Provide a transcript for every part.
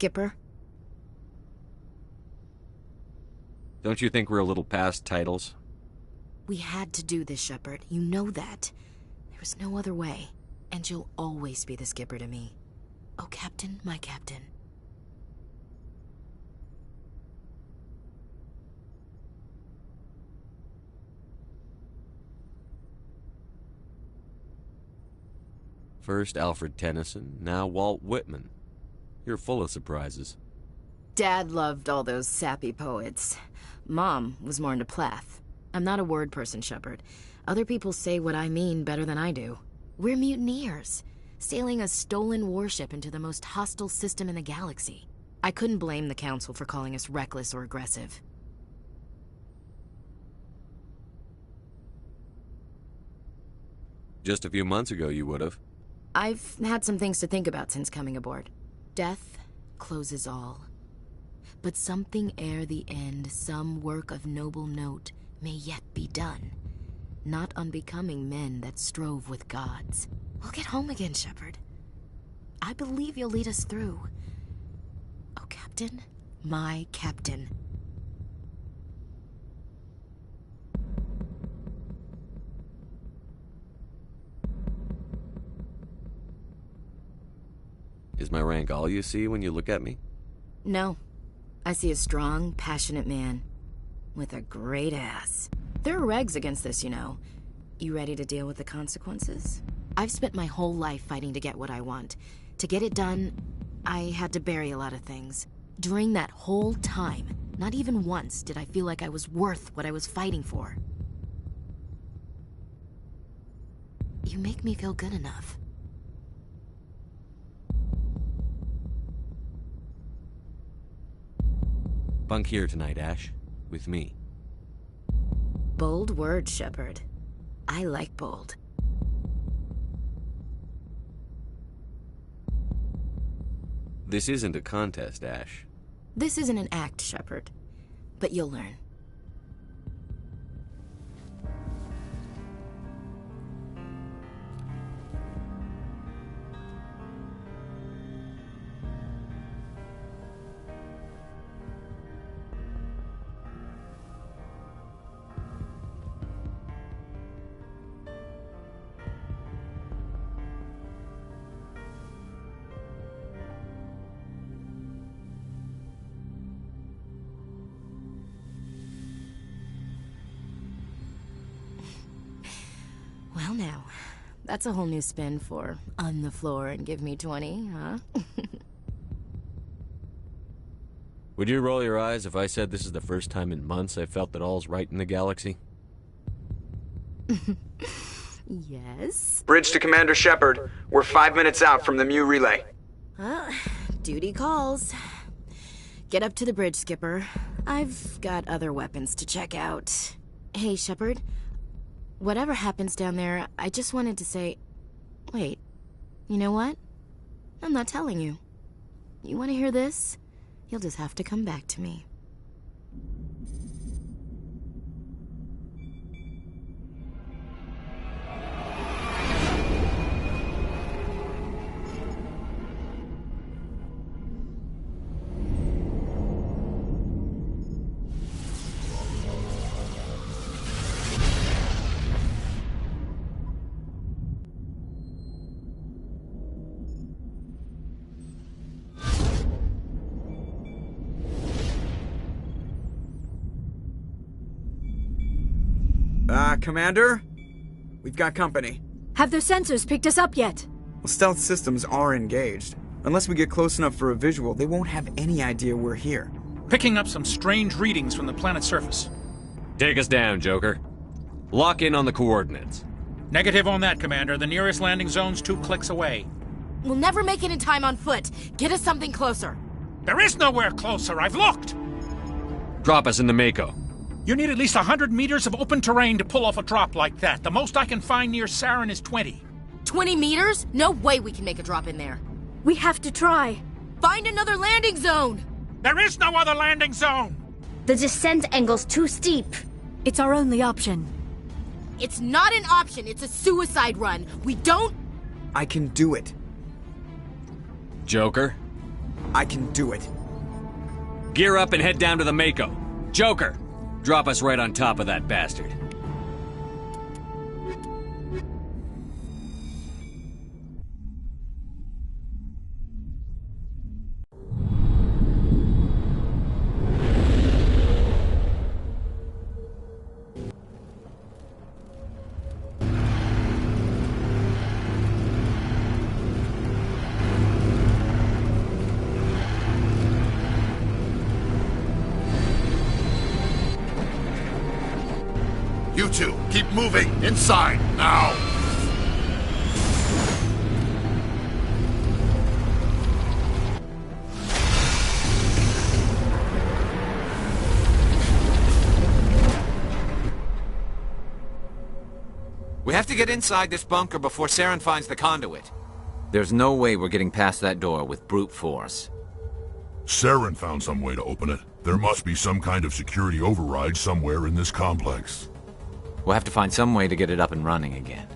Skipper? Don't you think we're a little past titles? We had to do this, Shepard. You know that. There was no other way. And you'll always be the Skipper to me. Oh, Captain, my Captain. First Alfred Tennyson, now Walt Whitman. You're full of surprises. Dad loved all those sappy poets. Mom was more into Plath. I'm not a word person, Shepard. Other people say what I mean better than I do. We're mutineers, sailing a stolen warship into the most hostile system in the galaxy. I couldn't blame the Council for calling us reckless or aggressive. Just a few months ago you would have. I've had some things to think about since coming aboard. Death closes all. But something ere the end, some work of noble note, may yet be done. Not unbecoming men that strove with gods. We'll get home again, Shepard. I believe you'll lead us through. Oh, Captain, my Captain. Is my rank all you see when you look at me? No. I see a strong, passionate man. With a great ass. There are regs against this, you know. You ready to deal with the consequences? I've spent my whole life fighting to get what I want. To get it done, I had to bury a lot of things. During that whole time, not even once did I feel like I was worth what I was fighting for. You make me feel good enough. Bunk here tonight, Ash. With me. Bold words, Shepard. I like bold. This isn't a contest, Ash. This isn't an act, Shepard. But you'll learn. Well now, that's a whole new spin for on the floor and give me 20, huh? Would you roll your eyes if I said this is the first time in months I felt that all's right in the galaxy? Yes? Bridge to Commander Shepard. We're 5 minutes out from the Mu relay. Duty calls. Get up to the bridge, Skipper. I've got other weapons to check out. Hey, Shepard. Whatever happens down there, I just wanted to say... Wait, you know what? I'm not telling you. You want to hear this? You'll just have to come back to me. Commander? We've got company. Have their sensors picked us up yet? Well, stealth systems are engaged. Unless we get close enough for a visual, they won't have any idea we're here. Picking up some strange readings from the planet's surface. Take us down, Joker. Lock in on the coordinates. Negative on that, Commander. The nearest landing zone's 2 clicks away. We'll never make it in time on foot. Get us something closer. There is nowhere closer. I've looked. Drop us in the Mako. You need at least 100 meters of open terrain to pull off a drop like that. The most I can find near Saren is 20. 20 meters? No way we can make a drop in there. We have to try. Find another landing zone! There is no other landing zone! The descent angle's too steep. It's our only option. It's not an option, it's a suicide run. We don't... I can do it. Joker, I can do it. Gear up and head down to the Mako. Joker, drop us right on top of that bastard. You two, keep moving! Inside, now! We have to get inside this bunker before Saren finds the conduit. There's no way we're getting past that door with brute force. Saren found some way to open it. There must be some kind of security override somewhere in this complex. We'll have to find some way to get it up and running again.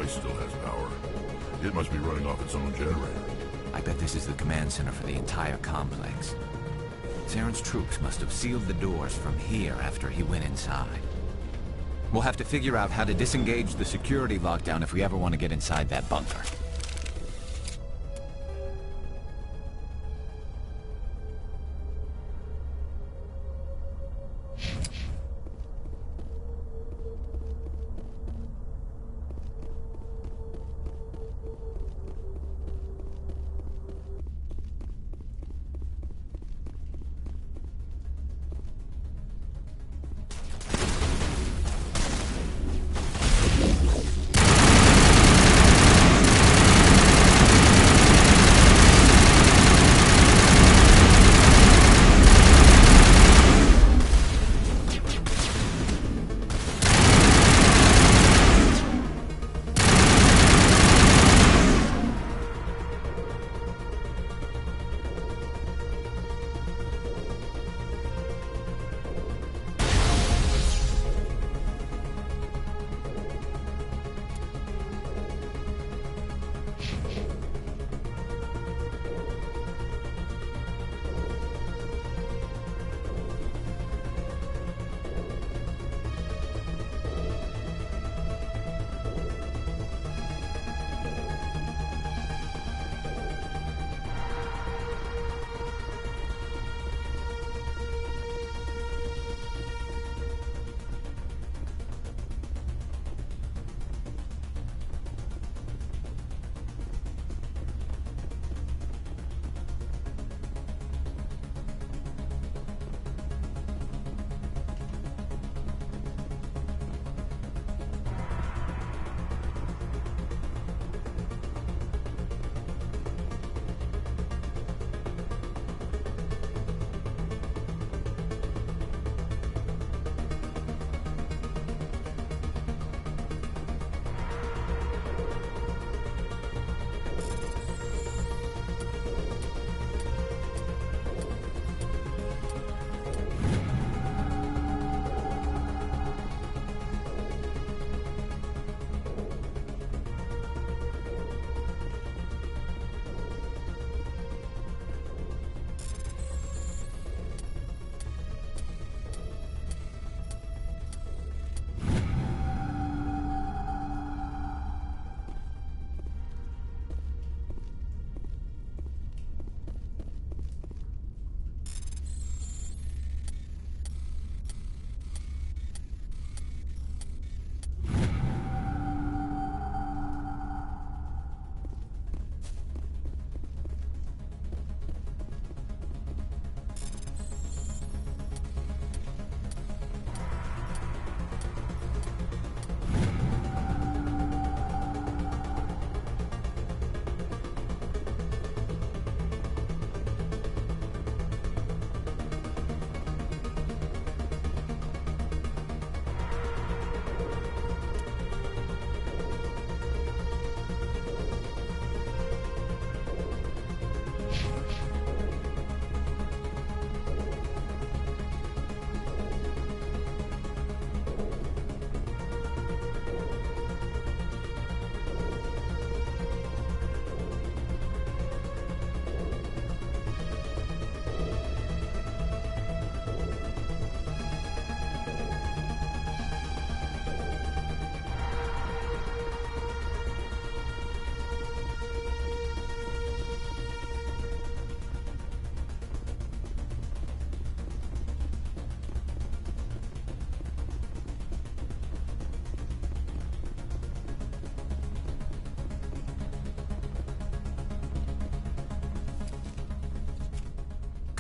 device still has power. It must be running off its own generator. I bet this is the command center for the entire complex. Saren's troops must have sealed the doors from here after he went inside. We'll have to figure out how to disengage the security lockdown if we ever want to get inside that bunker.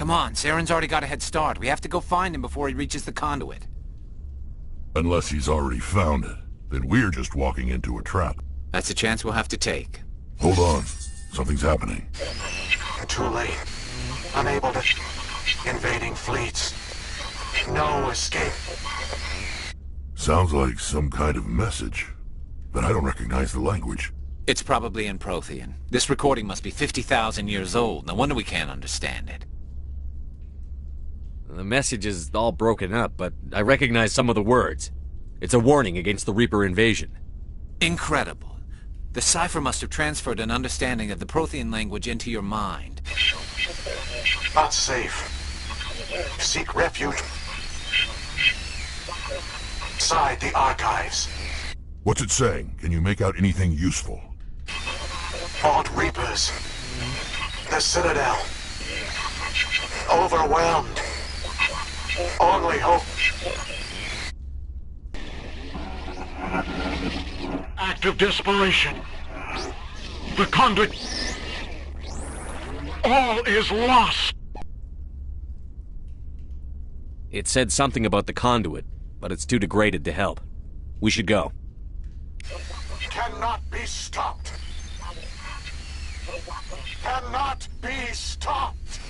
Come on, Saren's already got a head start. We have to go find him before he reaches the conduit. Unless he's already found it, then we're just walking into a trap. That's a chance we'll have to take. Hold on. Something's happening. Too late. Unable to... Invading fleets. No escape. Sounds like some kind of message, but I don't recognize the language. It's probably in Prothean. This recording must be 50,000 years old. No wonder we can't understand it. The message is all broken up, but I recognize some of the words. It's a warning against the Reaper invasion. Incredible. The cipher must have transferred an understanding of the Prothean language into your mind. Not safe. Seek refuge inside the archives. What's it saying? Can you make out anything useful? Vault Reapers. The Citadel. Overwhelmed. Only hope. Act of desperation. The conduit. All is lost. It said something about the conduit, but it's too degraded to help. We should go. Cannot be stopped. Cannot be stopped.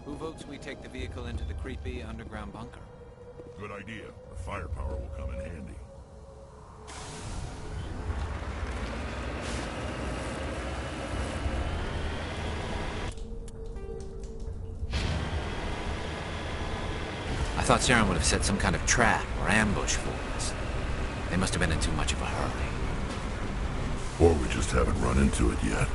Who votes we take the vehicle into the creepy underground bunker? Good idea. The firepower will come in handy. I thought Saren would have set some kind of trap or ambush for us. They must have been in too much of a hurry. Or we just haven't run into it yet.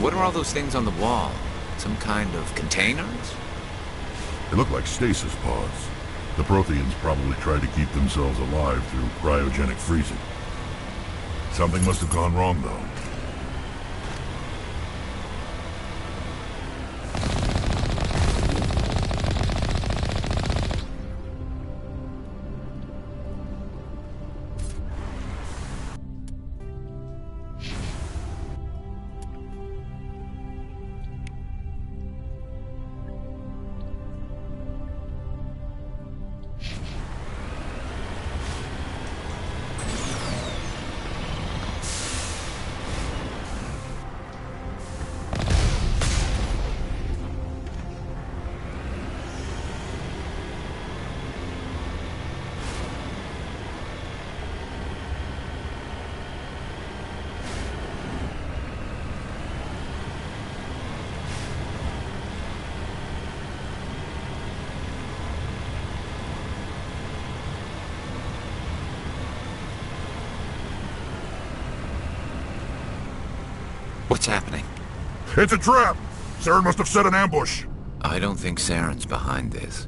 What are all those things on the wall? Some kind of containers? They look like stasis pods. The Protheans probably tried to keep themselves alive through cryogenic freezing. Something must have gone wrong, though. What's happening? It's a trap! Saren must have set an ambush. I don't think Saren's behind this.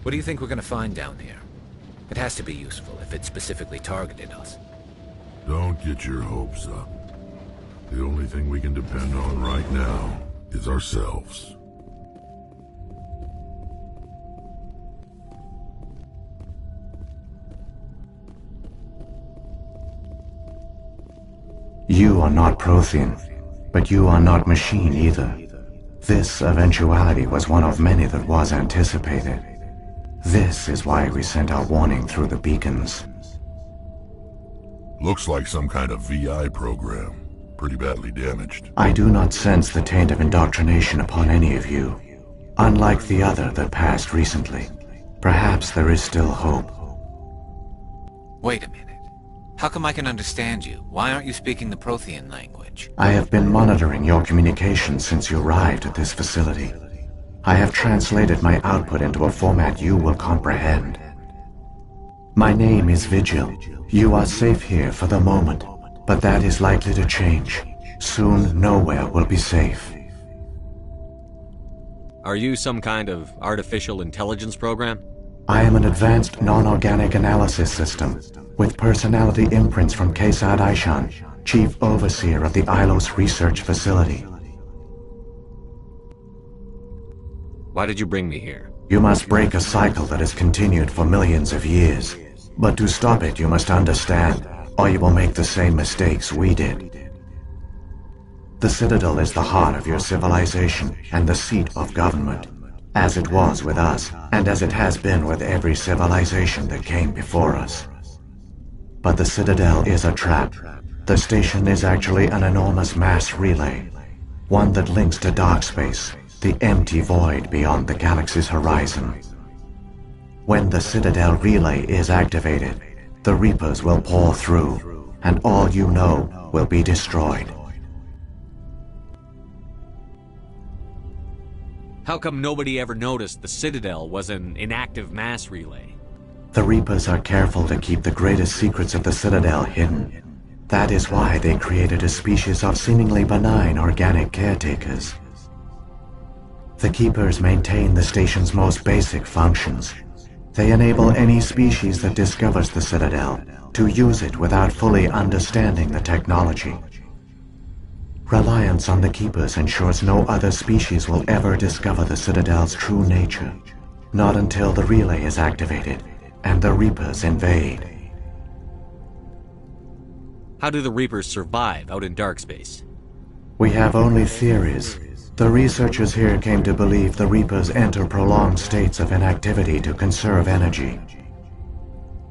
What do you think we're gonna find down here? It has to be useful if it specifically targeted us. Don't get your hopes up. The only thing we can depend on right now is ourselves. You are not Prothean, but you are not machine either. This eventuality was one of many that was anticipated. This is why we sent our warning through the beacons. Looks like some kind of VI program. Pretty badly damaged. I do not sense the taint of indoctrination upon any of you. Unlike the other that passed recently. Perhaps there is still hope. Wait a minute. How come I can understand you? Why aren't you speaking the Prothean language? I have been monitoring your communications since you arrived at this facility. I have translated my output into a format you will comprehend. My name is Vigil. You are safe here for the moment, but that is likely to change. Soon, nowhere will be safe. Are you some kind of artificial intelligence program? I am an advanced non-organic analysis system, with personality imprints from Kesad Aishan, Chief Overseer of the Ilos Research Facility. Why did you bring me here? You must break a cycle that has continued for millions of years. But to stop it, you must understand, or you will make the same mistakes we did. The Citadel is the heart of your civilization and the seat of government, as it was with us, and as it has been with every civilization that came before us. But the Citadel is a trap. The station is actually an enormous mass relay, one that links to dark space, the empty void beyond the galaxy's horizon. When the Citadel relay is activated, the Reapers will pour through, and all you know will be destroyed. How come nobody ever noticed the Citadel was an inactive mass relay? The Reapers are careful to keep the greatest secrets of the Citadel hidden. That is why they created a species of seemingly benign organic caretakers. The Keepers maintain the station's most basic functions. They enable any species that discovers the Citadel to use it without fully understanding the technology. Reliance on the Keepers ensures no other species will ever discover the Citadel's true nature, not until the relay is activated and the Reapers invade. How do the Reapers survive out in dark space? We have only theories. The researchers here came to believe the Reapers enter prolonged states of inactivity to conserve energy.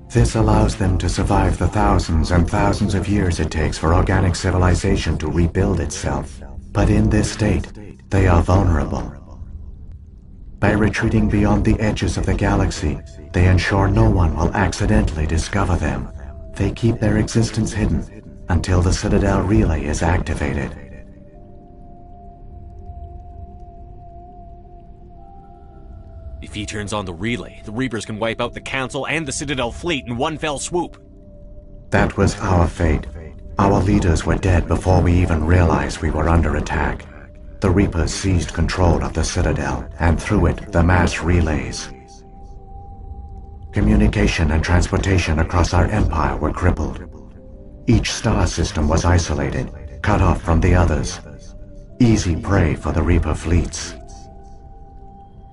This allows them to survive the thousands and thousands of years it takes for organic civilization to rebuild itself. But in this state, they are vulnerable. By retreating beyond the edges of the galaxy, they ensure no one will accidentally discover them. They keep their existence hidden until the Citadel relay is activated. If he turns on the relay, the Reapers can wipe out the Council and the Citadel fleet in one fell swoop. That was our fate. Our leaders were dead before we even realized we were under attack. The Reapers seized control of the Citadel, and through it, the mass relays. Communication and transportation across our empire were crippled. Each star system was isolated, cut off from the others. Easy prey for the Reaper fleets.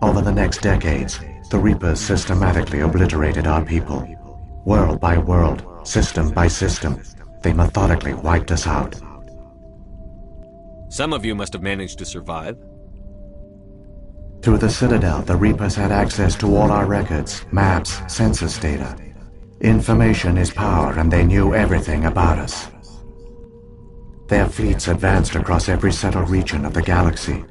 Over the next decades, the Reapers systematically obliterated our people. World by world, system by system, they methodically wiped us out. Some of you must have managed to survive. Through the Citadel, the Reapers had access to all our records, maps, census data. Information is power, and they knew everything about us. Their fleets advanced across every settled region of the galaxy.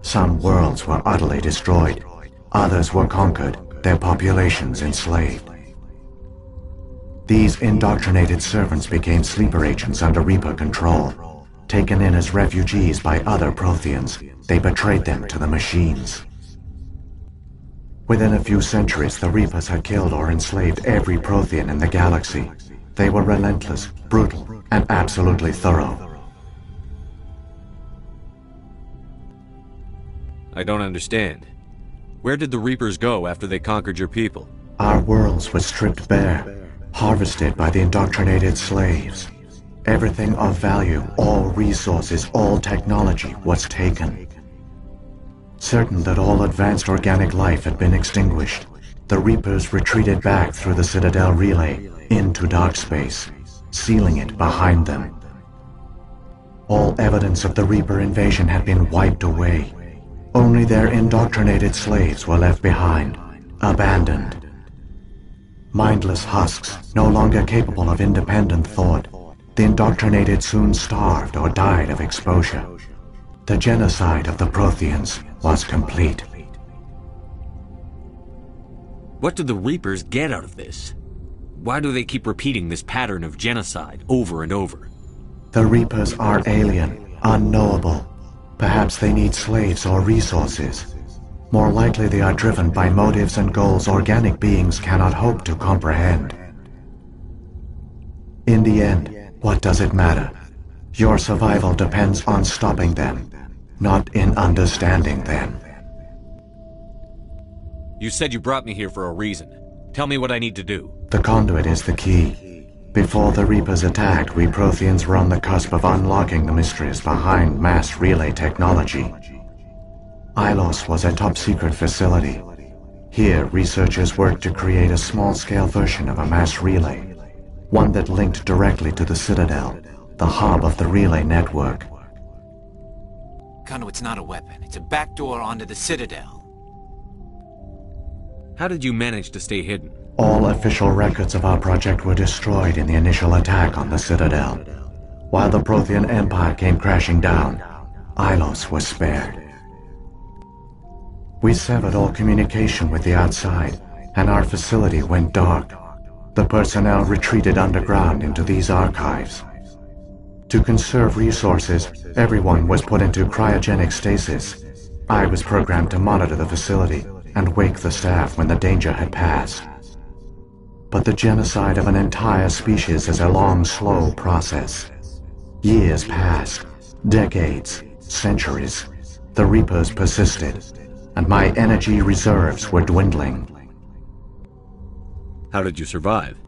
Some worlds were utterly destroyed, others were conquered, their populations enslaved. These indoctrinated servants became sleeper agents under Reaper control. Taken in as refugees by other Protheans, they betrayed them to the machines. Within a few centuries, the Reapers had killed or enslaved every Prothean in the galaxy. They were relentless, brutal, and absolutely thorough. I don't understand. Where did the Reapers go after they conquered your people? Our worlds were stripped bare, harvested by the indoctrinated slaves. Everything of value, all resources, all technology was taken. Certain that all advanced organic life had been extinguished, the Reapers retreated back through the Citadel relay into dark space, sealing it behind them. All evidence of the Reaper invasion had been wiped away. Only their indoctrinated slaves were left behind, abandoned. Mindless husks, no longer capable of independent thought, the indoctrinated soon starved or died of exposure. The genocide of the Protheans was complete. What do the Reapers get out of this? Why do they keep repeating this pattern of genocide over and over? The Reapers are alien, unknowable. Perhaps they need slaves or resources. More likely they are driven by motives and goals organic beings cannot hope to comprehend. In the end, what does it matter? Your survival depends on stopping them, not in understanding them. You said you brought me here for a reason. Tell me what I need to do. The conduit is the key. Before the Reapers attacked, we Protheans were on the cusp of unlocking the mysteries behind mass relay technology. Ilos was a top-secret facility. Here, researchers worked to create a small-scale version of a mass relay, one that linked directly to the Citadel, the hub of the relay network. Conduit's not a weapon. It's a backdoor onto the Citadel. How did you manage to stay hidden? All official records of our project were destroyed in the initial attack on the Citadel. While the Prothean Empire came crashing down, Ilos was spared. We severed all communication with the outside, and our facility went dark. The personnel retreated underground into these archives. To conserve resources, everyone was put into cryogenic stasis. I was programmed to monitor the facility and wake the staff when the danger had passed. But the genocide of an entire species is a long, slow process. Years passed, decades, centuries. The Reapers persisted, and my energy reserves were dwindling. How did you survive?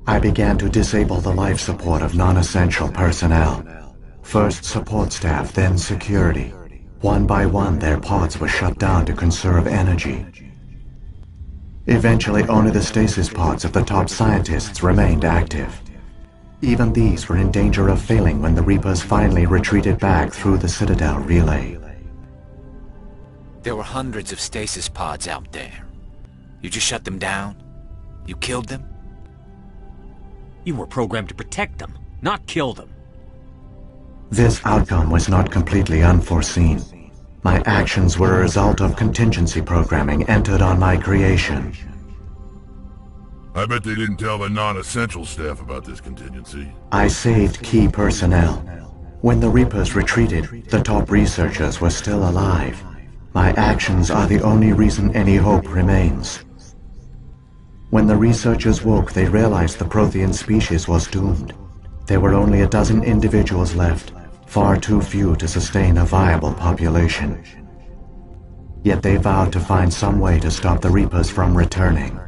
I began to disable the life support of non-essential personnel. First support staff, then security. One by one, their pods were shut down to conserve energy. Eventually, only the stasis pods of the top scientists remained active. Even these were in danger of failing when the Reapers finally retreated back through the Citadel relay. There were hundreds of stasis pods out there. You just shut them down? You killed them? You were programmed to protect them, not kill them. This outcome was not completely unforeseen. My actions were a result of contingency programming entered on my creation. I bet they didn't tell the non-essential staff about this contingency. I saved key personnel. When the Reapers retreated, the top researchers were still alive. My actions are the only reason any hope remains. When the researchers woke, they realized the Prothean species was doomed. There were only a dozen individuals left, far too few to sustain a viable population. Yet they vowed to find some way to stop the Reapers from returning,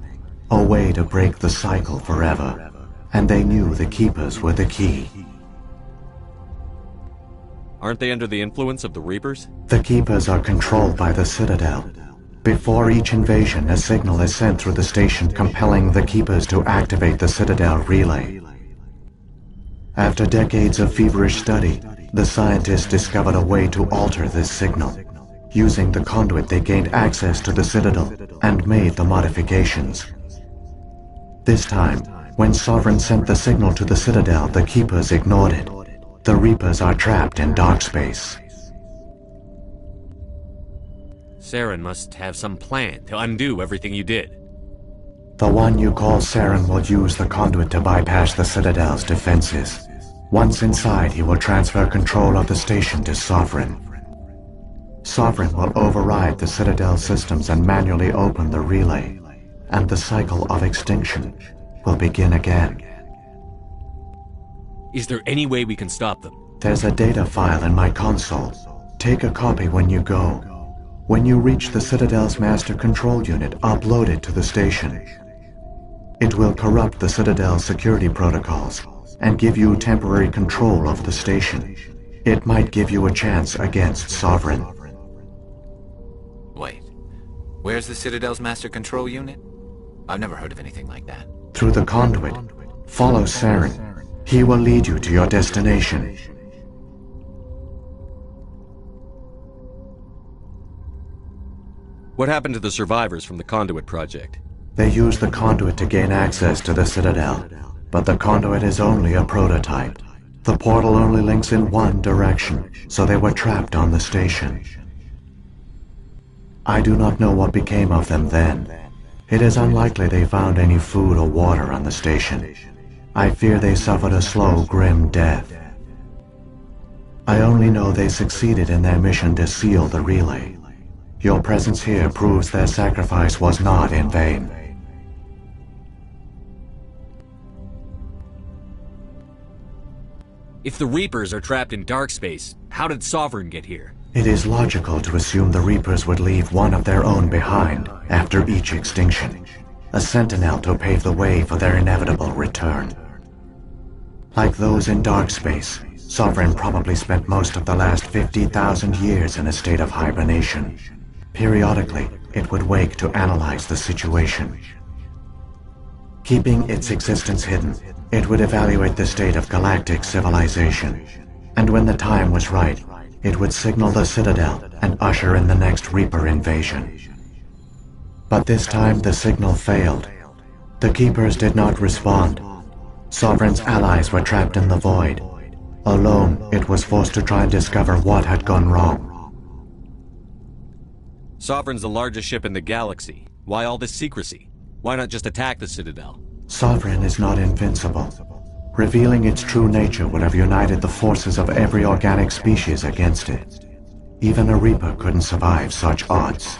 a way to break the cycle forever, and they knew the Keepers were the key. Aren't they under the influence of the Reapers? The Keepers are controlled by the Citadel. Before each invasion, a signal is sent through the station compelling the Keepers to activate the Citadel relay. After decades of feverish study, the scientists discovered a way to alter this signal. Using the conduit, they gained access to the Citadel and made the modifications. This time, when Sovereign sent the signal to the Citadel, the Keepers ignored it. The Reapers are trapped in dark space. Saren must have some plan to undo everything you did. The one you call Saren will use the conduit to bypass the Citadel's defenses. Once inside, he will transfer control of the station to Sovereign. Sovereign will override the Citadel systems and manually open the relay, and the cycle of extinction will begin again. Is there any way we can stop them? There's a data file in my console. Take a copy when you go. When you reach the Citadel's master control unit, upload it to the station. It will corrupt the Citadel's security protocols and give you temporary control of the station. It might give you a chance against Sovereign. Wait, where's the Citadel's master control unit? I've never heard of anything like that. Through the conduit, follow Saren. He will lead you to your destination. What happened to the survivors from the Conduit project? They used the conduit to gain access to the Citadel, but the conduit is only a prototype. The portal only links in one direction, so they were trapped on the station. I do not know what became of them then. It is unlikely they found any food or water on the station. I fear they suffered a slow, grim death. I only know they succeeded in their mission to seal the relay. Your presence here proves their sacrifice was not in vain. If the Reapers are trapped in dark space, how did Sovereign get here? It is logical to assume the Reapers would leave one of their own behind after each extinction, a sentinel to pave the way for their inevitable return. Like those in dark space, Sovereign probably spent most of the last 50,000 years in a state of hibernation. Periodically, it would wake to analyze the situation. Keeping its existence hidden, it would evaluate the state of galactic civilization. And when the time was right, it would signal the Citadel and usher in the next Reaper invasion. But this time the signal failed. The Keepers did not respond. Sovereign's allies were trapped in the void. Alone, it was forced to try and discover what had gone wrong. Sovereign's the largest ship in the galaxy. Why all this secrecy? Why not just attack the Citadel? Sovereign is not invincible. Revealing its true nature would have united the forces of every organic species against it. Even a Reaper couldn't survive such odds.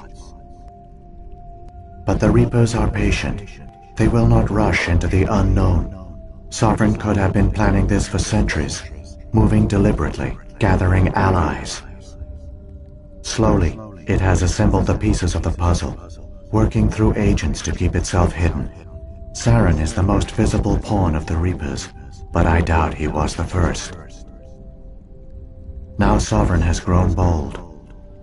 But the Reapers are patient. They will not rush into the unknown. Sovereign could have been planning this for centuries, moving deliberately, gathering allies. Slowly, it has assembled the pieces of the puzzle, working through agents to keep itself hidden. Saren is the most visible pawn of the Reapers, but I doubt he was the first. Now Sovereign has grown bold.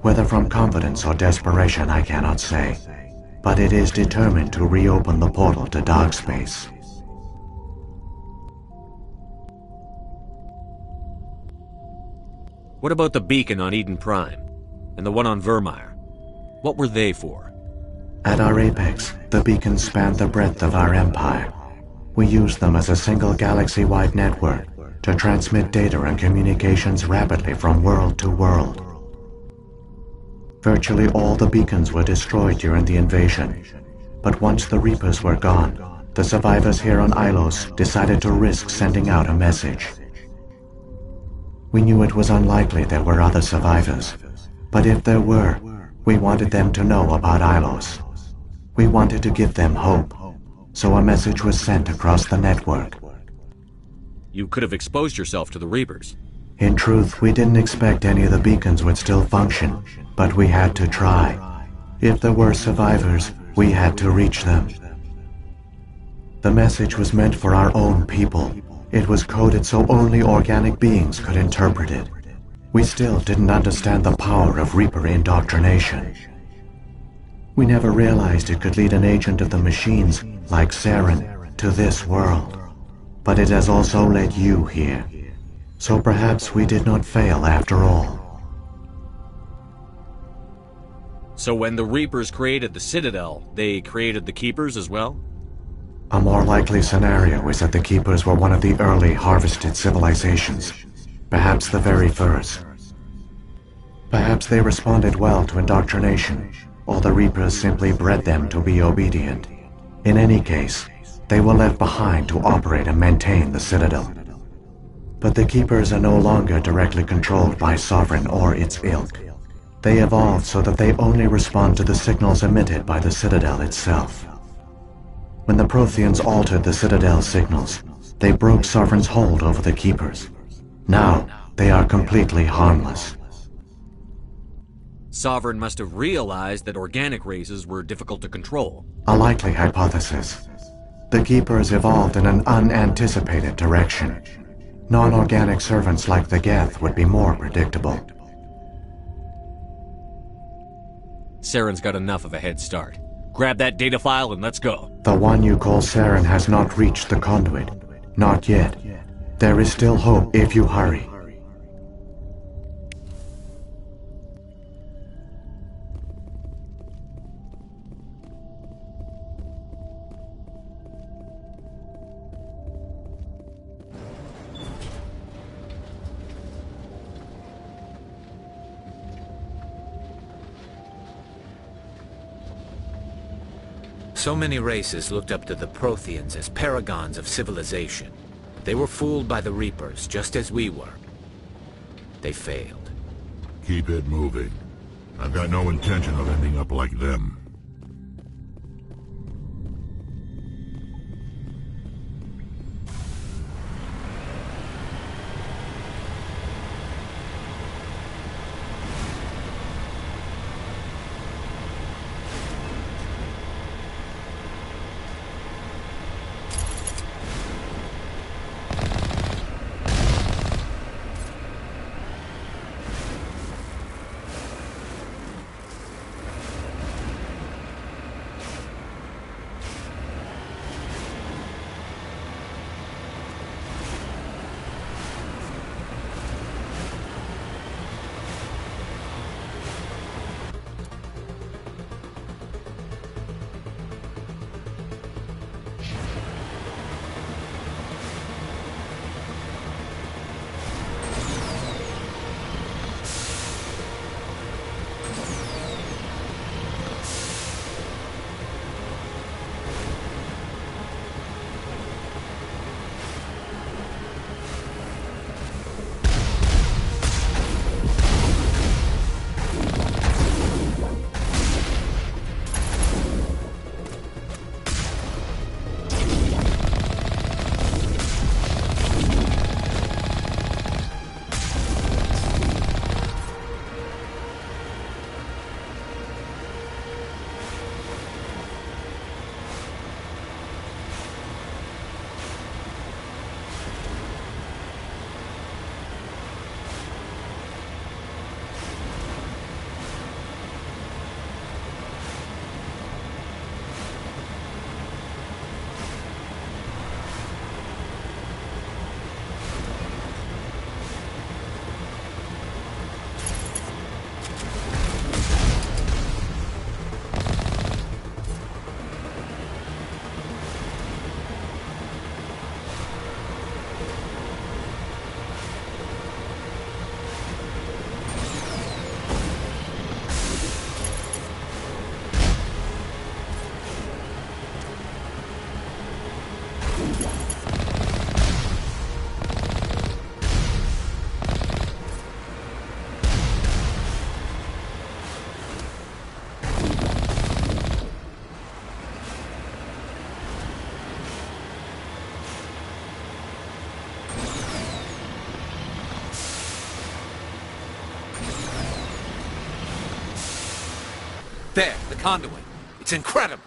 Whether from confidence or desperation, I cannot say, but it is determined to reopen the portal to dark space. What about the beacon on Eden Prime? And the one on Virmire? What were they for? At our apex, the beacons spanned the breadth of our empire. We used them as a single galaxy-wide network to transmit data and communications rapidly from world to world. Virtually all the beacons were destroyed during the invasion, but once the Reapers were gone, the survivors here on Ilos decided to risk sending out a message. We knew it was unlikely there were other survivors, but if there were, we wanted them to know about Ilos. We wanted to give them hope, so a message was sent across the network. You could have exposed yourself to the Reapers. In truth, we didn't expect any of the beacons would still function, but we had to try. If there were survivors, we had to reach them. The message was meant for our own people. It was coded so only organic beings could interpret it. We still didn't understand the power of Reaper indoctrination. We never realized it could lead an agent of the machines, like Saren, to this world. But it has also led you here. So perhaps we did not fail after all. So when the Reapers created the Citadel, they created the Keepers as well? A more likely scenario is that the Keepers were one of the early harvested civilizations. Perhaps the very first. Perhaps they responded well to indoctrination, or the Reapers simply bred them to be obedient. In any case, they were left behind to operate and maintain the Citadel. But the Keepers are no longer directly controlled by Sovereign or its ilk. They evolved so that they only respond to the signals emitted by the Citadel itself. When the Protheans altered the Citadel's signals, they broke Sovereign's hold over the Keepers. Now, they are completely harmless. Sovereign must have realized that organic races were difficult to control. A likely hypothesis. The Keepers evolved in an unanticipated direction. Non-organic servants like the Geth would be more predictable. Saren's got enough of a head start. Grab that data file and let's go. The one you call Saren has not reached the conduit. Not yet. There is still hope if you hurry. So many races looked up to the Protheans as paragons of civilization. They were fooled by the Reapers, just as we were. They failed. Keep it moving. I've got no intention of ending up like them. There, the conduit. It's incredible.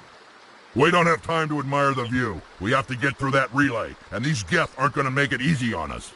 We don't have time to admire the view. We have to get through that relay, and these Geth aren't going to make it easy on us.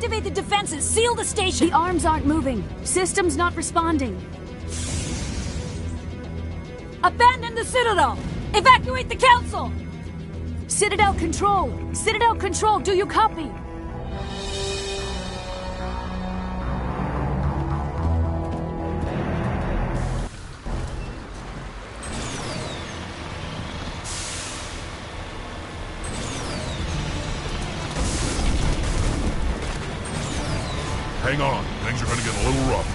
Activate the defenses! Seal the station! The arms aren't moving. System's not responding. Abandon the Citadel! Evacuate the Council! Citadel Control! Citadel Control, do you copy? Hang on, things are gonna get a little rough.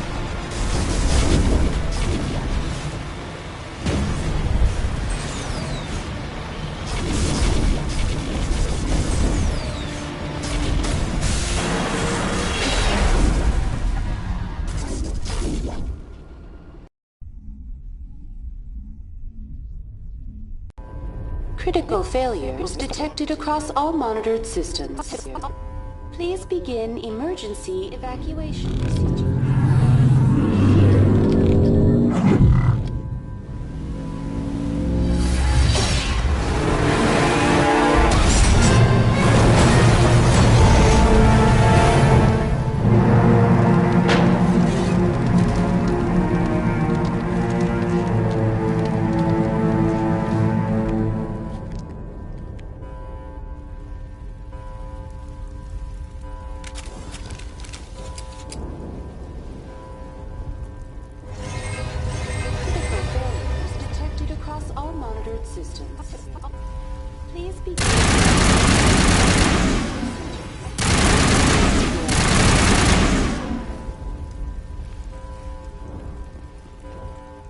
Critical failures detected across all monitored systems. Please begin emergency evacuation procedure.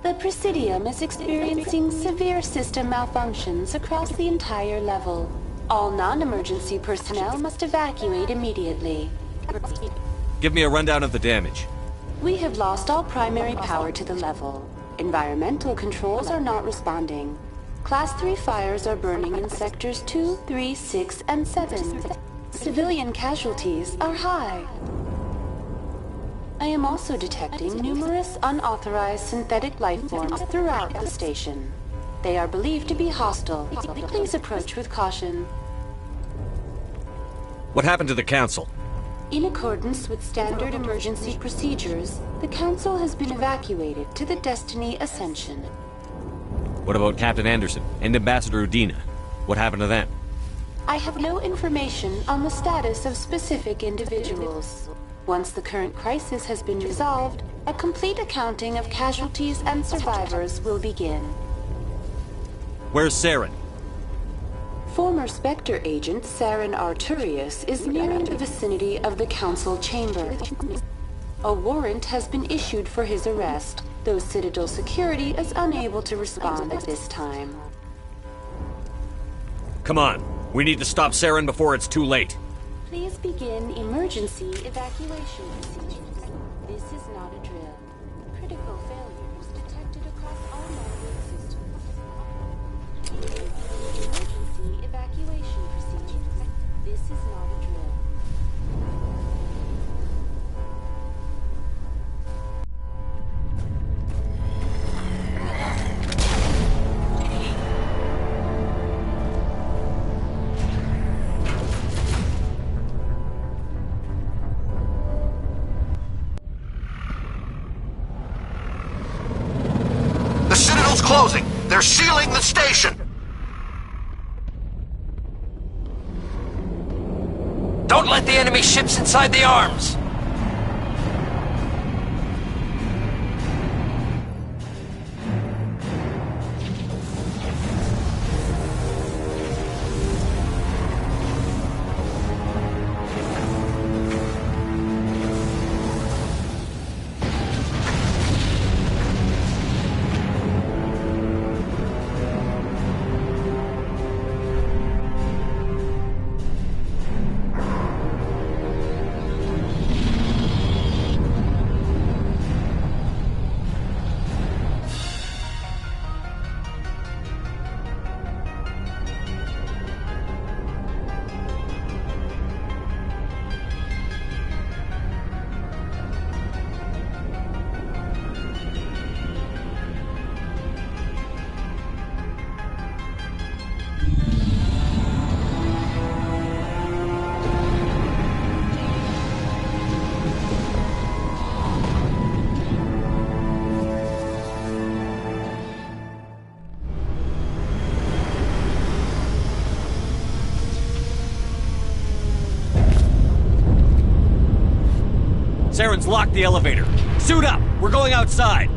The Presidium is experiencing severe system malfunctions across the entire level. All non-emergency personnel must evacuate immediately. Give me a rundown of the damage. We have lost all primary power to the level. Environmental controls are not responding. Class 3 fires are burning in sectors 2, 3, 6, and 7. Civilian casualties are high. I am also detecting numerous unauthorized synthetic life forms throughout the station. They are believed to be hostile. Please approach with caution. What happened to the Council? In accordance with standard emergency procedures, the Council has been evacuated to the Destiny Ascension. What about Captain Anderson and Ambassador Udina? What happened to them? I have no information on the status of specific individuals. Once the current crisis has been resolved, a complete accounting of casualties and survivors will begin. Where's Saren? Former Spectre agent Saren Arturius is nearing the vicinity of the Council chamber. A warrant has been issued for his arrest, though Citadel security is unable to respond at this time. Come on, we need to stop Saren before it's too late. Please begin emergency evacuation procedures. This is not a drill. Critical failures detected across all monitored systems. Emergency evacuation procedures. This is not a drill. Closing! They're sealing the station! Don't let the enemy ships inside the arms! Saren's locked the elevator. Suit up! We're going outside!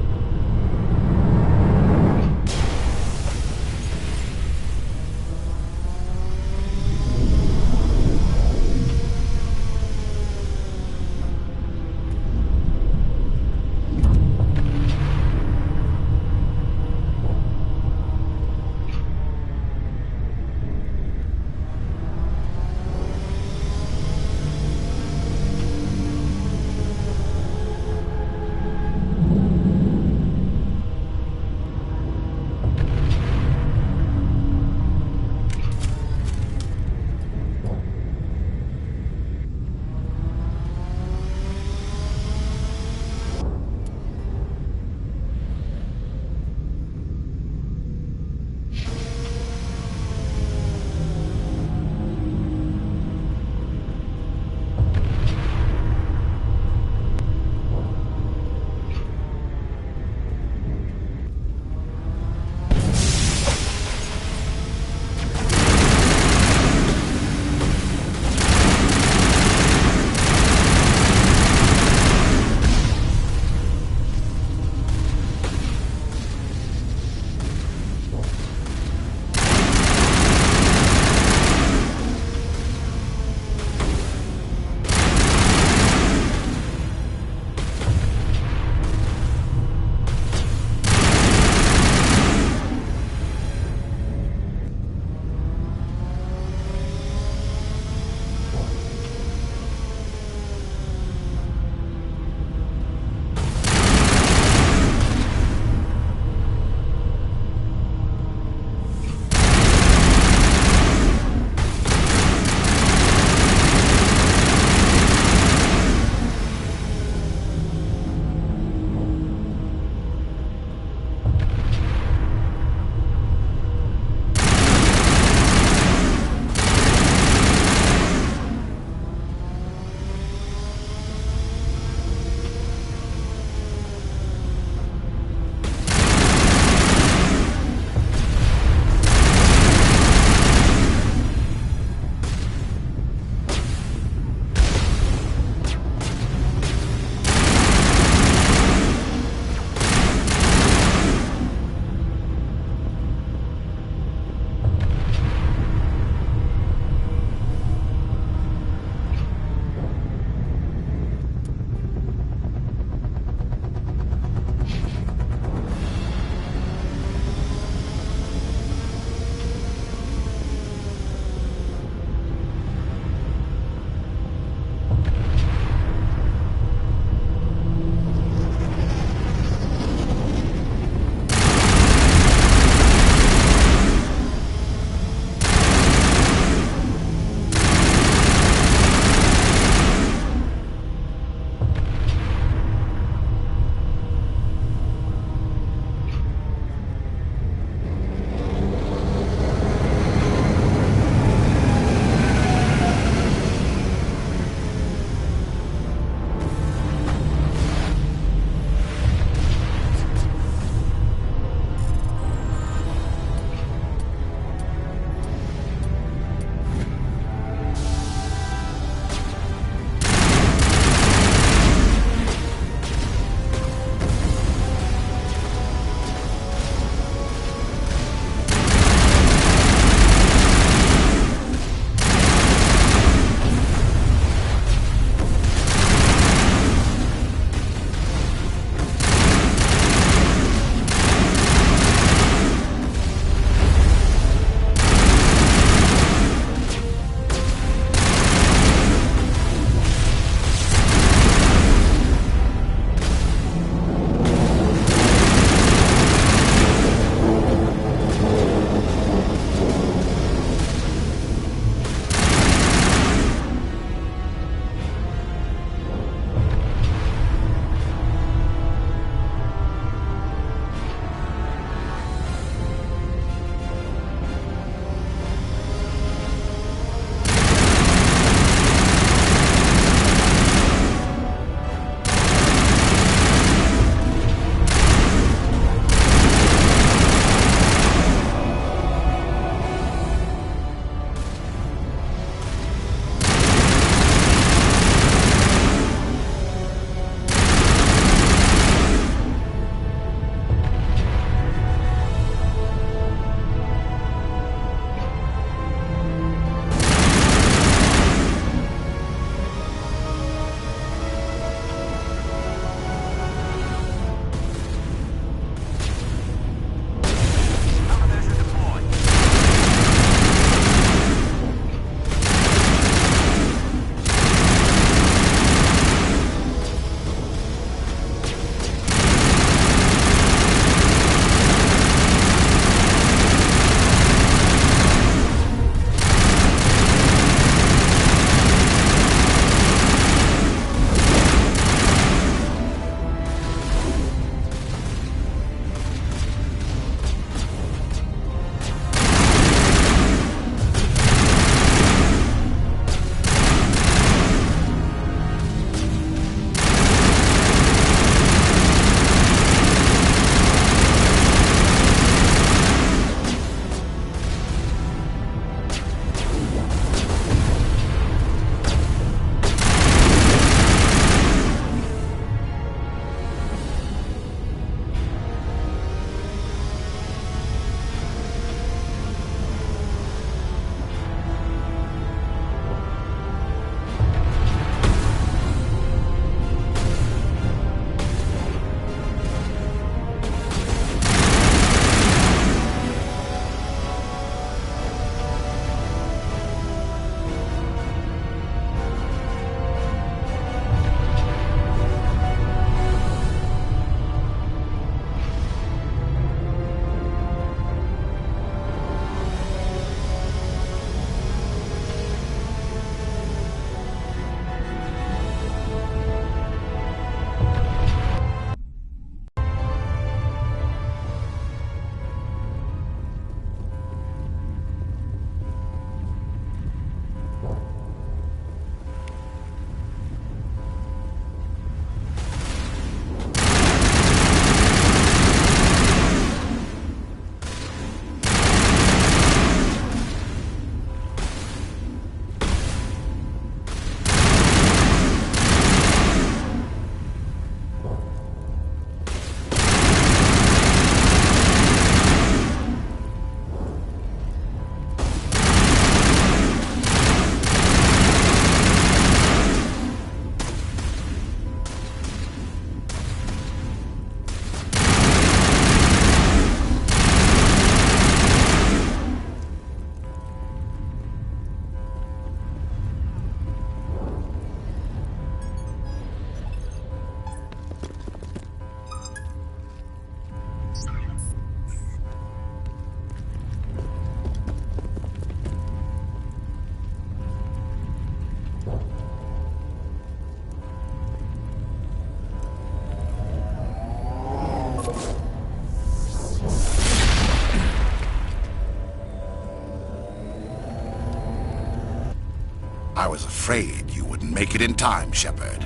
I was afraid you wouldn't make it in time, Shepard.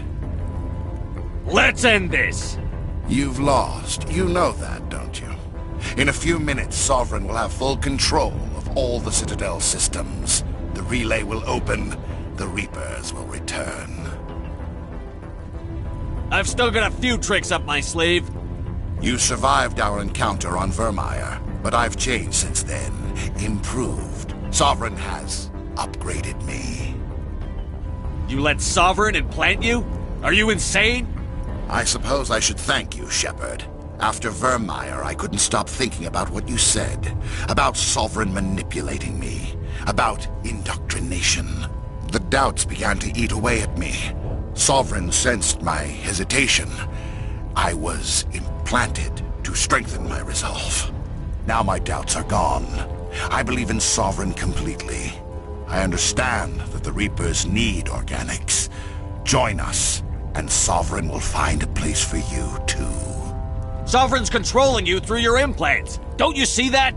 Let's end this! You've lost. You know that, don't you? In a few minutes, Sovereign will have full control of all the Citadel systems. The relay will open. The Reapers will return. I've still got a few tricks up my sleeve. You survived our encounter on Virmire, but I've changed since then. Improved. Sovereign has upgraded me. You let Sovereign implant you? Are you insane? I suppose I should thank you, Shepard. After Virmire, I couldn't stop thinking about what you said. About Sovereign manipulating me. About indoctrination. The doubts began to eat away at me. Sovereign sensed my hesitation. I was implanted to strengthen my resolve. Now my doubts are gone. I believe in Sovereign completely. I understand that the Reapers need organics. Join us, and Sovereign will find a place for you, too. Sovereign's controlling you through your implants. Don't you see that?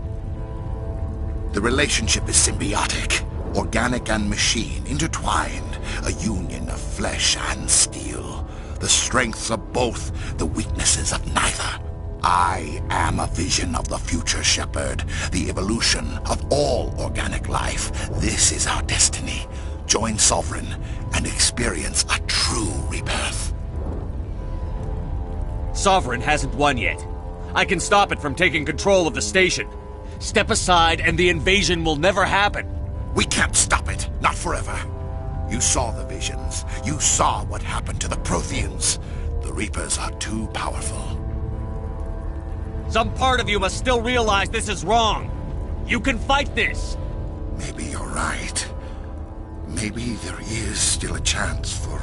The relationship is symbiotic. Organic and machine, intertwined. A union of flesh and steel. The strengths of both, the weaknesses of neither. I am a vision of the future, Shepard. The evolution of all organic life. This is our destiny. Join Sovereign and experience a true rebirth. Sovereign hasn't won yet. I can stop it from taking control of the station. Step aside and the invasion will never happen. We can't stop it. Not forever. You saw the visions. You saw what happened to the Protheans. The Reapers are too powerful. Some part of you must still realize this is wrong. You can fight this. Maybe you're right. Maybe there is still a chance for...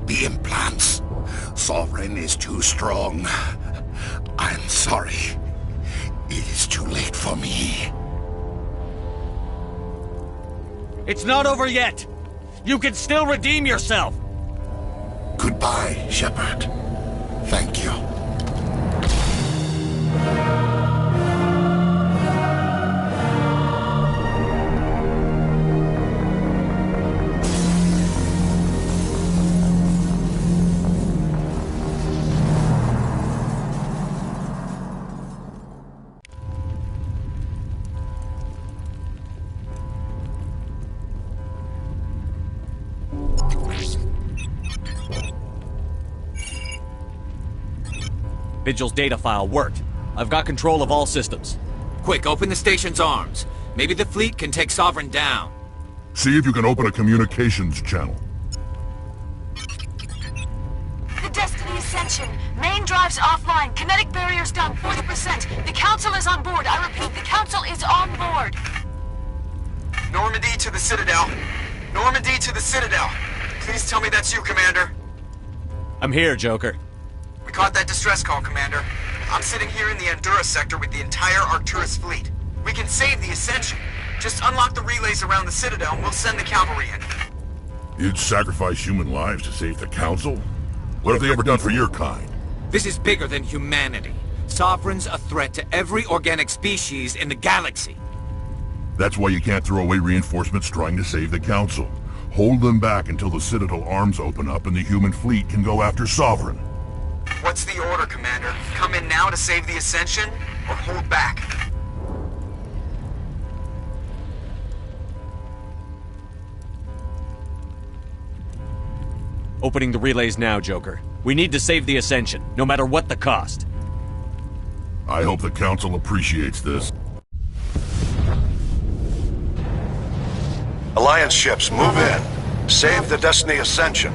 The implants. Sovereign is too strong. I'm sorry. It is too late for me. It's not over yet. You can still redeem yourself. Goodbye, Shepard. Thank you. Vigil's data file worked. I've got control of all systems. Quick, open the station's arms. Maybe the fleet can take Sovereign down. See if you can open a communications channel. The Destiny Ascension. Main drives offline. Kinetic barriers down 40%. The Council is on board. I repeat, the Council is on board. Normandy to the Citadel. Normandy to the Citadel. Please tell me that's you, Commander. I'm here, Joker. We caught that distress call, Commander. I'm sitting here in the Andura sector with the entire Arcturus fleet. We can save the Ascension. Just unlock the relays around the Citadel and we'll send the cavalry in. You'd sacrifice human lives to save the Council? What have they ever done for your kind? This is bigger than humanity. Sovereign's a threat to every organic species in the galaxy. That's why you can't throw away reinforcements trying to save the Council. Hold them back until the Citadel arms open up and the human fleet can go after Sovereign. What's the order, Commander? Come in now to save the Ascension, or hold back? Opening the relays now, Joker. We need to save the Ascension, no matter what the cost. I hope the Council appreciates this. Alliance ships, move in. Save the Destiny Ascension.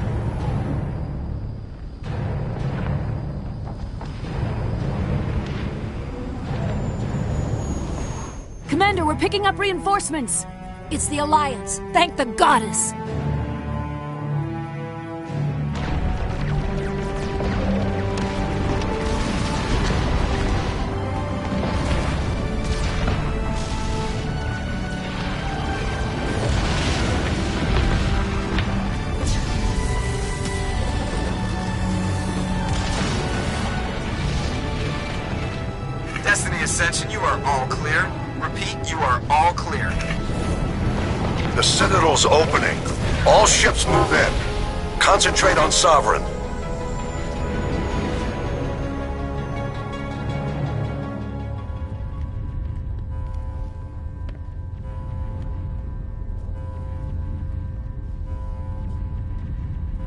Commander, we're picking up reinforcements. It's the Alliance. Thank the goddess. Destiny Ascension, you are all clear. Repeat, you are all clear. The Citadel's opening. All ships move in. Concentrate on Sovereign.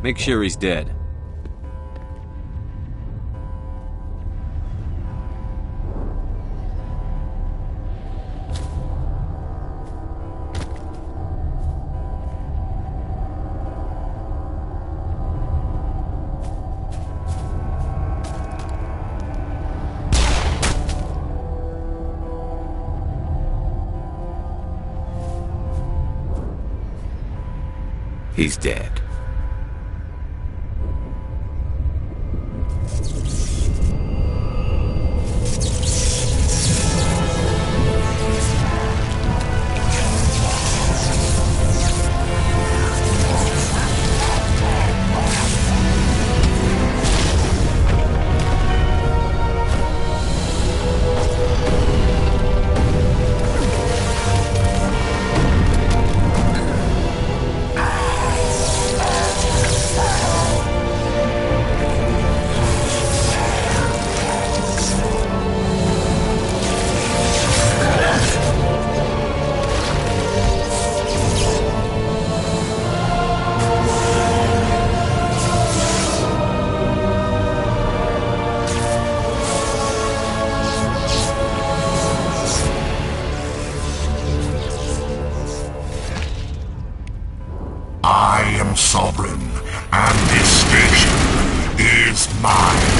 Make sure he's dead. He's dead. I am sovereign, and this station is mine.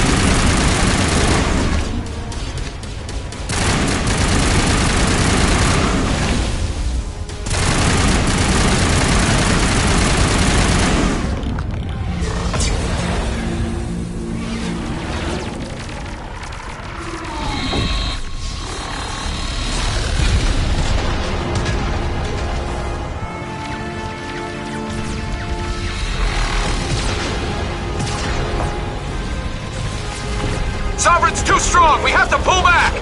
Sovereign's too strong! We have to pull back!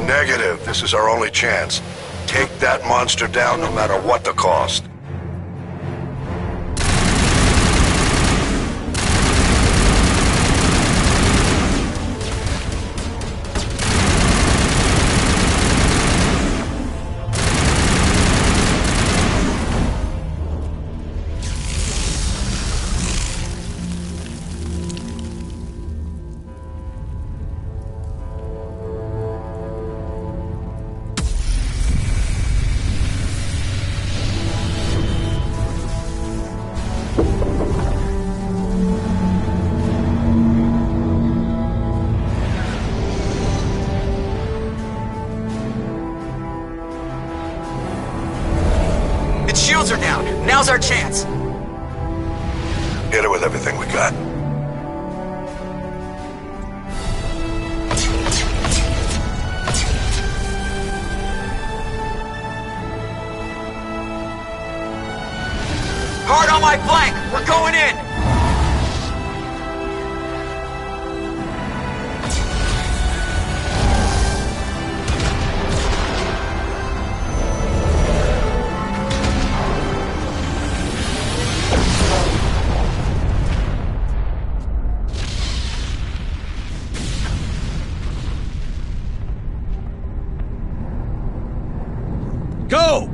Negative. This is our only chance. Take that monster down no matter what the cost. Its shields are down. Now's our chance. Hit it with everything we got. Hard on my flank. We're going in. Go!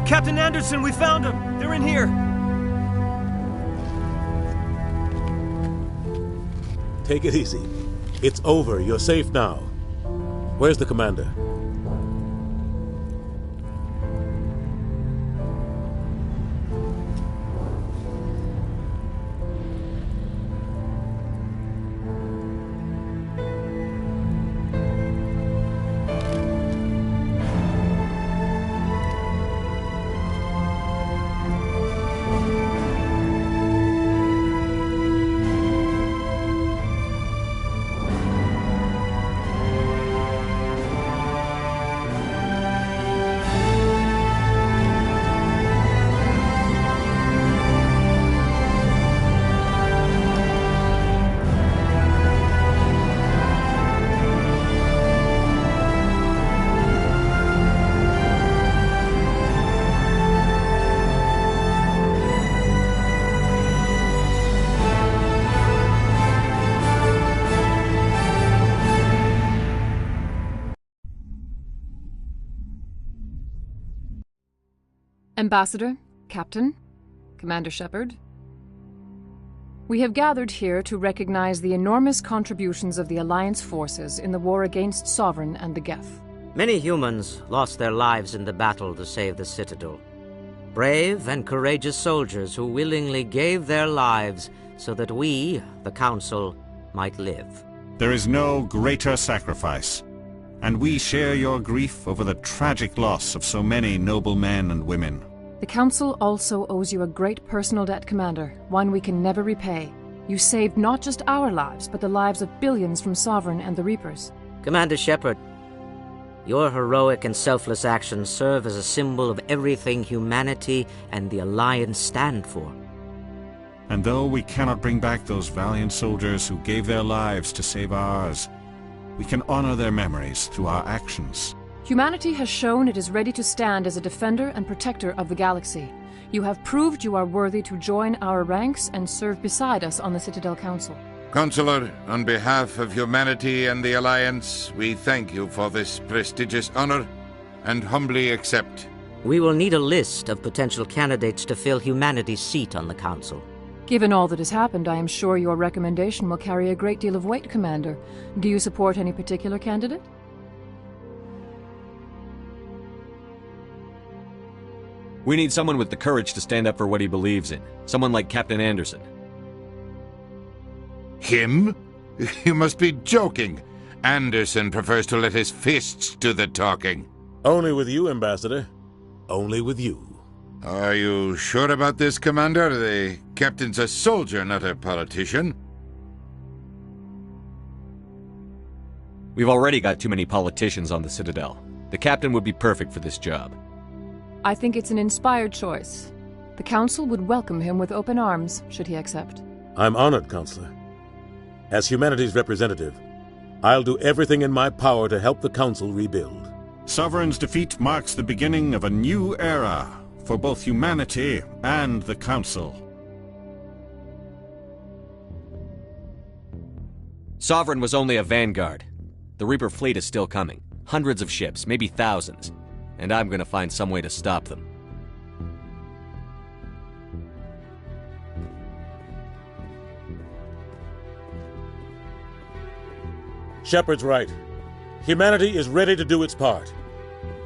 Captain Anderson, we found them! They're in here! Take it easy. It's over. You're safe now. Where's the commander? Ambassador, Captain, Commander Shepard, we have gathered here to recognize the enormous contributions of the Alliance forces in the war against Sovereign and the Geth. Many humans lost their lives in the battle to save the Citadel. Brave and courageous soldiers who willingly gave their lives so that we, the Council, might live. There is no greater sacrifice, and we share your grief over the tragic loss of so many noble men and women. The Council also owes you a great personal debt, Commander, one we can never repay. You saved not just our lives, but the lives of billions from Sovereign and the Reapers. Commander Shepard, your heroic and selfless actions serve as a symbol of everything humanity and the Alliance stand for. And though we cannot bring back those valiant soldiers who gave their lives to save ours, we can honor their memories through our actions. Humanity has shown it is ready to stand as a defender and protector of the galaxy. You have proved you are worthy to join our ranks and serve beside us on the Citadel Council. Counselor, on behalf of humanity and the Alliance, we thank you for this prestigious honor and humbly accept. We will need a list of potential candidates to fill humanity's seat on the Council. Given all that has happened, I am sure your recommendation will carry a great deal of weight, Commander. Do you support any particular candidate? We need someone with the courage to stand up for what he believes in. Someone like Captain Anderson. Him? You must be joking. Anderson prefers to let his fists do the talking. Only with you, Ambassador. Only with you. Are you sure about this, Commander? The captain's a soldier, not a politician. We've already got too many politicians on the Citadel. The captain would be perfect for this job. I think it's an inspired choice. The Council would welcome him with open arms, should he accept. I'm honored, Counselor. As humanity's representative, I'll do everything in my power to help the Council rebuild. Sovereign's defeat marks the beginning of a new era for both humanity and the Council. Sovereign was only a vanguard. The Reaper fleet is still coming. Hundreds of ships, maybe thousands. And I'm gonna find some way to stop them. Shepard's right. Humanity is ready to do its part.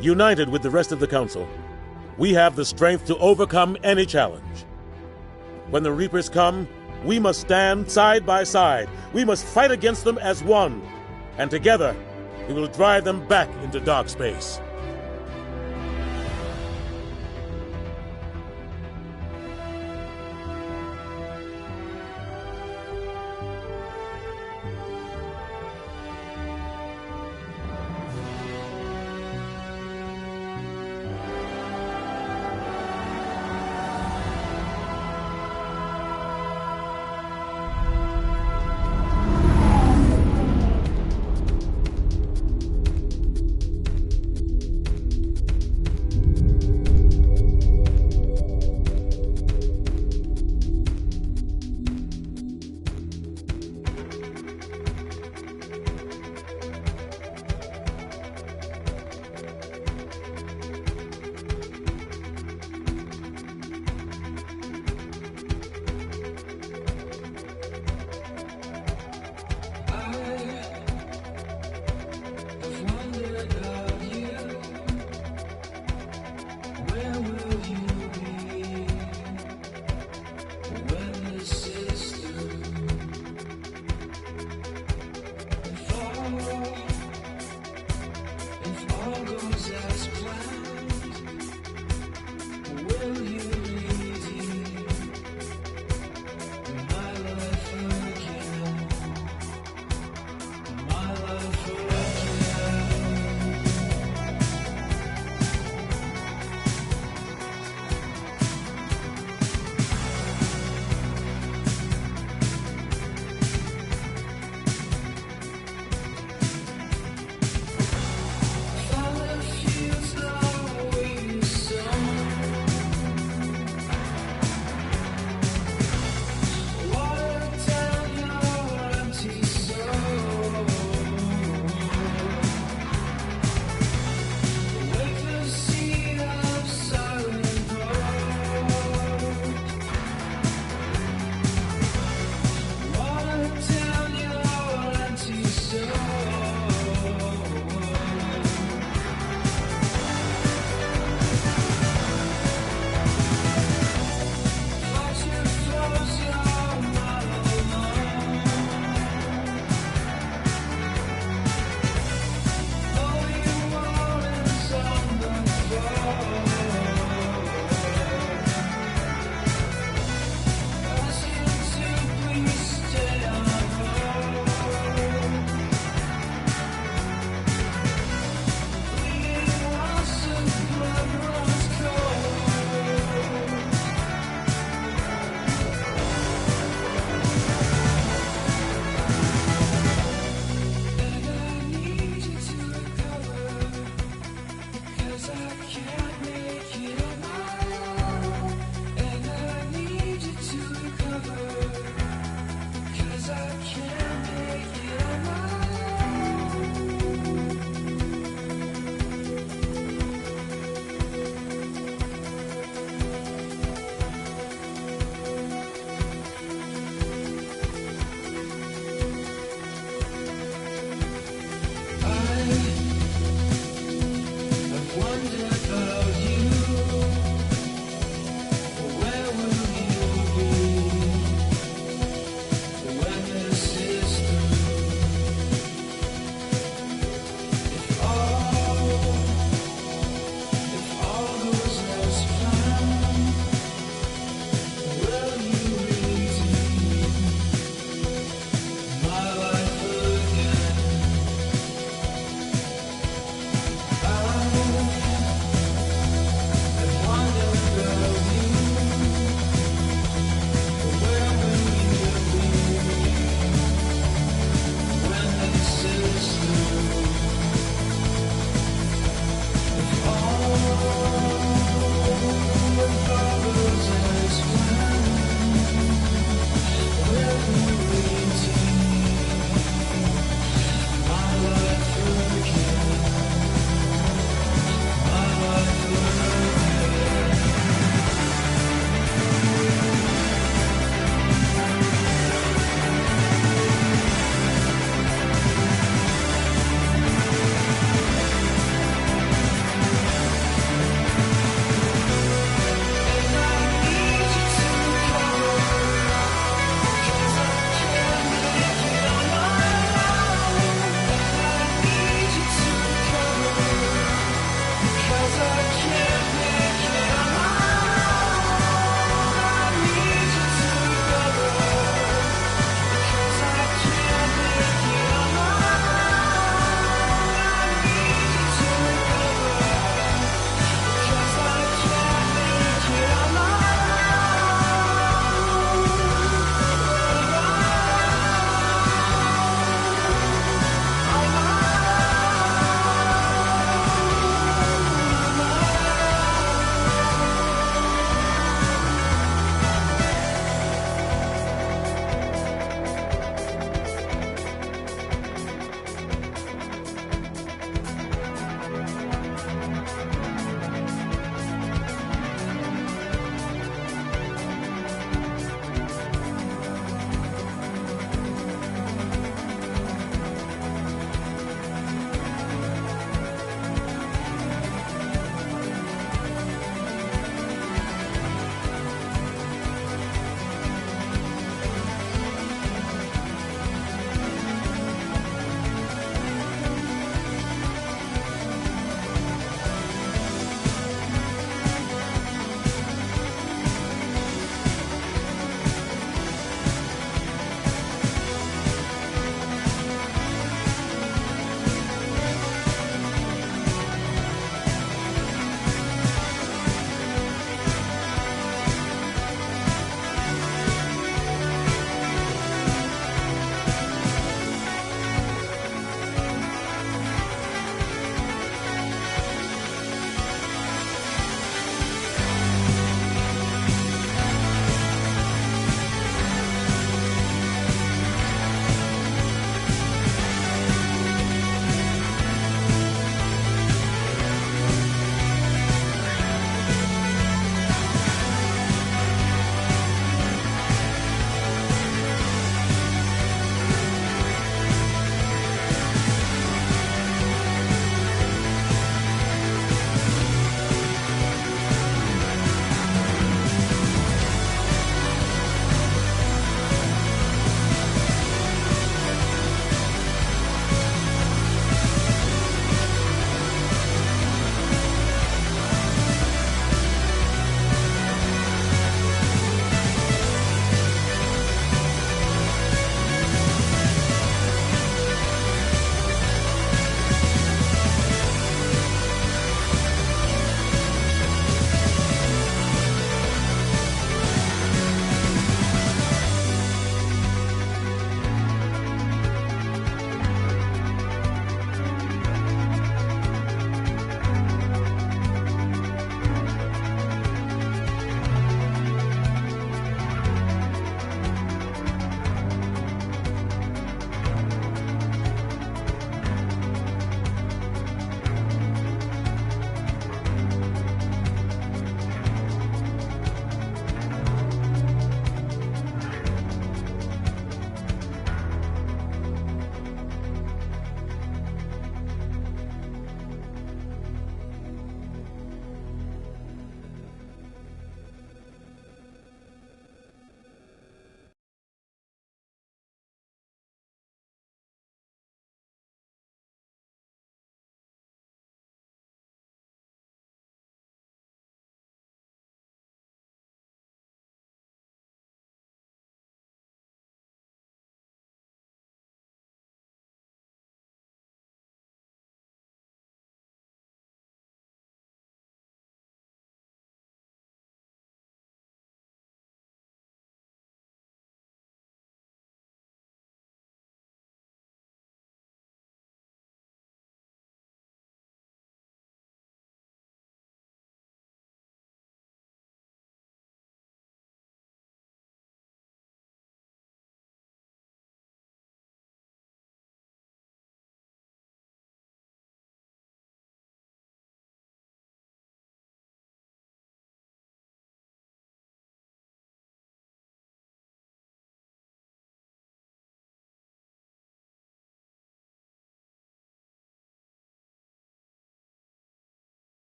United with the rest of the Council, we have the strength to overcome any challenge. When the Reapers come, we must stand side by side. We must fight against them as one. And together, we will drive them back into dark space.